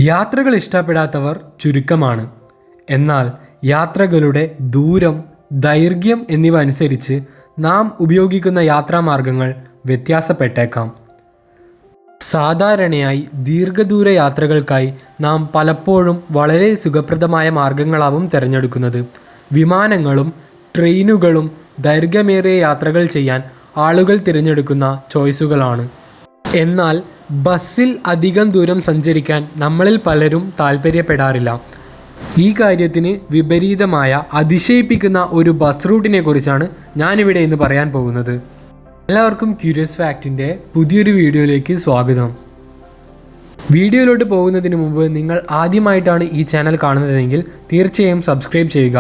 യാത്രകൾ ഇഷ്ടപ്പെടാത്തവർ ചുരുക്കമാണ്. എന്നാൽ യാത്രകളുടെ ദൂരം, ദൈർഘ്യം എന്നിവ അനുസരിച്ച് നാം ഉപയോഗിക്കുന്ന യാത്രാമാർഗങ്ങൾ വ്യത്യാസപ്പെട്ടേക്കാം. സാധാരണയായി ദീർഘദൂര യാത്രകൾക്കായി നാം പലപ്പോഴും വളരെ സുഖപ്രദമായ മാർഗങ്ങളാവും തിരഞ്ഞെടുക്കുന്നത്. വിമാനങ്ങളും ട്രെയിനുകളും ദൈർഘ്യമേറിയ യാത്രകൾ ചെയ്യാൻ ആളുകൾ തിരഞ്ഞെടുക്കുന്ന ചോയ്സുകളാണ്. എന്നാൽ ബസ്സിൽ അധികം ദൂരം സഞ്ചരിക്കാൻ നമ്മളിൽ പലരും താല്പര്യപ്പെടാറില്ല. ഈ കാര്യത്തിന് വിപരീതമായ അതിശയിപ്പിക്കുന്ന ഒരു ബസ് റൂട്ടിനെ കുറിച്ചാണ് ഞാനിവിടെ ഇന്ന് പറയാൻ പോകുന്നത്. എല്ലാവർക്കും ക്യൂരിയസ് ഫാക്റ്റിൻ്റെ പുതിയൊരു വീഡിയോയിലേക്ക് സ്വാഗതം. വീഡിയോയിലോട്ട് പോകുന്നതിന് മുമ്പ് നിങ്ങൾ ആദ്യമായിട്ടാണ് ഈ ചാനൽ കാണുന്നതെങ്കിൽ തീർച്ചയായും സബ്സ്ക്രൈബ് ചെയ്യുക.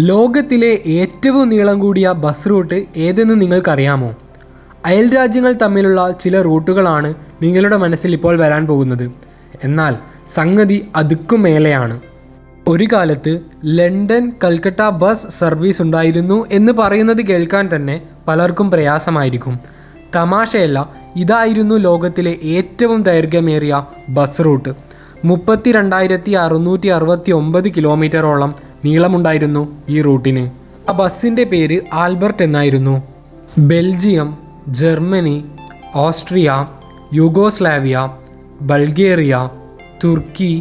ലോകത്തിലെ ഏറ്റവും നീളം കൂടിയ ബസ് റൂട്ട് ഏതെന്ന് നിങ്ങൾക്കറിയാമോ? അയൽ രാജ്യങ്ങൾ തമ്മിലുള്ള ചില റൂട്ടുകളാണ് നിങ്ങളുടെ മനസ്സിൽ ഇപ്പോൾ വരാൻ പോകുന്നത്. എന്നാൽ സംഗതി അതുക്കും മേലെയാണ്. ഒരു കാലത്ത് ലണ്ടൻ കൽക്കട്ട ബസ് സർവീസ് ഉണ്ടായിരുന്നു എന്ന് പറയുന്നത് കേൾക്കാൻ തന്നെ പലർക്കും പ്രയാസമായിരിക്കും. തമാശയല്ല, ഇതായിരുന്നു ലോകത്തിലെ ഏറ്റവും ദൈർഘ്യമേറിയ ബസ് റൂട്ട്. 32,669 കിലോമീറ്ററോളം നീളമുണ്ടായിരുന്നു ഈ റൂട്ടിന്. ആ ബസ്സിൻ്റെ പേര് ആൽബർട്ട് എന്നായിരുന്നു. Belgium, Germany, Austria, Yugoslavia, Bulgaria, തുർക്കി,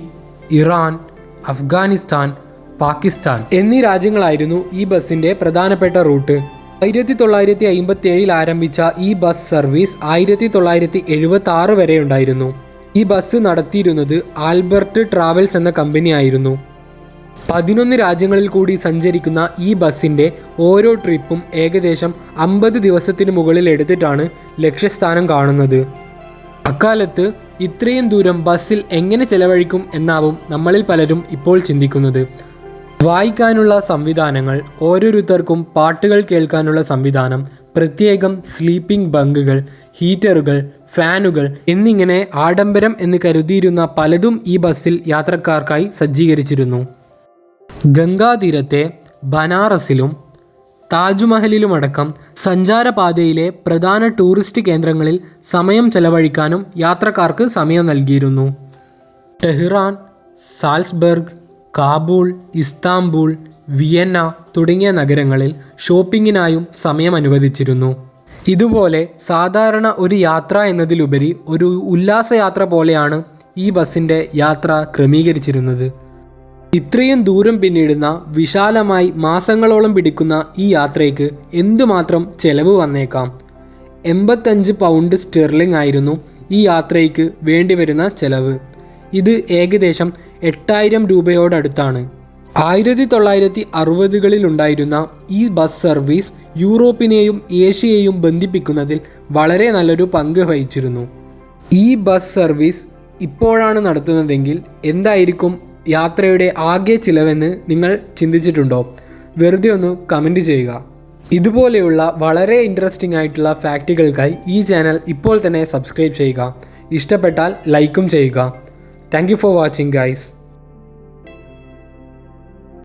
ഇറാൻ, അഫ്ഗാനിസ്ഥാൻ, പാകിസ്ഥാൻ എന്നീ രാജ്യങ്ങളായിരുന്നു ഈ ബസ്സിൻ്റെ പ്രധാനപ്പെട്ട റൂട്ട്. 1957 ആരംഭിച്ച ഈ ബസ് സർവീസ് 1976 വരെ ഉണ്ടായിരുന്നു. ഈ ബസ് നടത്തിയിരുന്നത് ആൽബർട്ട് ട്രാവൽസ് എന്ന കമ്പനിയായിരുന്നു. 11 രാജ്യങ്ങളിൽ കൂടി സഞ്ചരിക്കുന്ന ഈ ബസ്സിൻ്റെ ഓരോ ട്രിപ്പും ഏകദേശം 50 ദിവസത്തിന് മുകളിൽ എടുത്തിട്ടാണ് ലക്ഷ്യസ്ഥാനം കാണുന്നത്. അക്കാലത്ത് ഇത്രയും ദൂരം ബസ്സിൽ എങ്ങനെ ചെലവഴിക്കും എന്നാവും നമ്മളിൽ പലരും ഇപ്പോൾ ചിന്തിക്കുന്നത്. വായിക്കാനുള്ള സംവിധാനങ്ങൾ, ഓരോരുത്തർക്കും പാട്ടുകൾ കേൾക്കാനുള്ള സംവിധാനം, പ്രത്യേകം സ്ലീപ്പിംഗ് ബങ്കുകൾ, ഹീറ്ററുകൾ, ഫാനുകൾ എന്നിങ്ങനെ ആഡംബരം എന്ന് കരുതിയിരുന്ന പലതും ഈ ബസ്സിൽ യാത്രക്കാർക്കായി സജ്ജീകരിച്ചിരുന്നു. ഗംഗാതീരത്തെ ബനാറസിലും താജ്മഹലിലുമടക്കം സഞ്ചാരപാതയിലെ പ്രധാന ടൂറിസ്റ്റ് കേന്ദ്രങ്ങളിൽ സമയം ചെലവഴിക്കാനും യാത്രക്കാർക്ക് സമയം നൽകിയിരുന്നു. Tehran, Salzburg, Kabul, Istanbul, Vienna തുടങ്ങിയ നഗരങ്ങളിൽ ഷോപ്പിങ്ങിനായും സമയം അനുവദിച്ചിരുന്നു. ഇതുപോലെ സാധാരണ ഒരു യാത്ര എന്നതിലുപരി ഒരു ഉല്ലാസയാത്ര പോലെയാണ് ഈ ബസ്സിൻ്റെ യാത്ര ക്രമീകരിച്ചിരുന്നത്. ഇത്രയും ദൂരം പിന്നിടുന്ന വിശാലമായി മാസങ്ങളോളം പിടിക്കുന്ന ഈ യാത്രയ്ക്ക് എന്തുമാത്രം ചെലവ് വന്നേക്കാം. 85 പൗണ്ട് സ്റ്റെർലിംഗ് ആയിരുന്നു ഈ യാത്രയ്ക്ക് വേണ്ടിവരുന്ന ചെലവ്. ഇത് ഏകദേശം 8,000 രൂപയോടടുത്താണ്. 1960കളിൽ ഉണ്ടായിരുന്ന ഈ ബസ് സർവീസ് യൂറോപ്പിനെയും ഏഷ്യയെയും ബന്ധിപ്പിക്കുന്നതിൽ വളരെ നല്ലൊരു പങ്ക് വഹിച്ചിരുന്നു. ഈ ബസ് സർവീസ് ഇപ്പോഴാണ് നടത്തുന്നതെങ്കിൽ എന്തായിരിക്കും യാത്രയുടെ ആകെ ചിലവെന്ന് നിങ്ങൾ ചിന്തിച്ചിട്ടുണ്ടോ? വെറുതെ ഒന്ന് കമൻറ്റ് ചെയ്യുക. ഇതുപോലെയുള്ള വളരെ ഇൻട്രസ്റ്റിംഗ് ആയിട്ടുള്ള ഫാക്റ്റുകൾക്കായി ഈ ചാനൽ ഇപ്പോൾ തന്നെ സബ്സ്ക്രൈബ് ചെയ്യുക. ഇഷ്ടപ്പെട്ടാൽ ലൈക്കും ചെയ്യുക. Thank you for watching guys.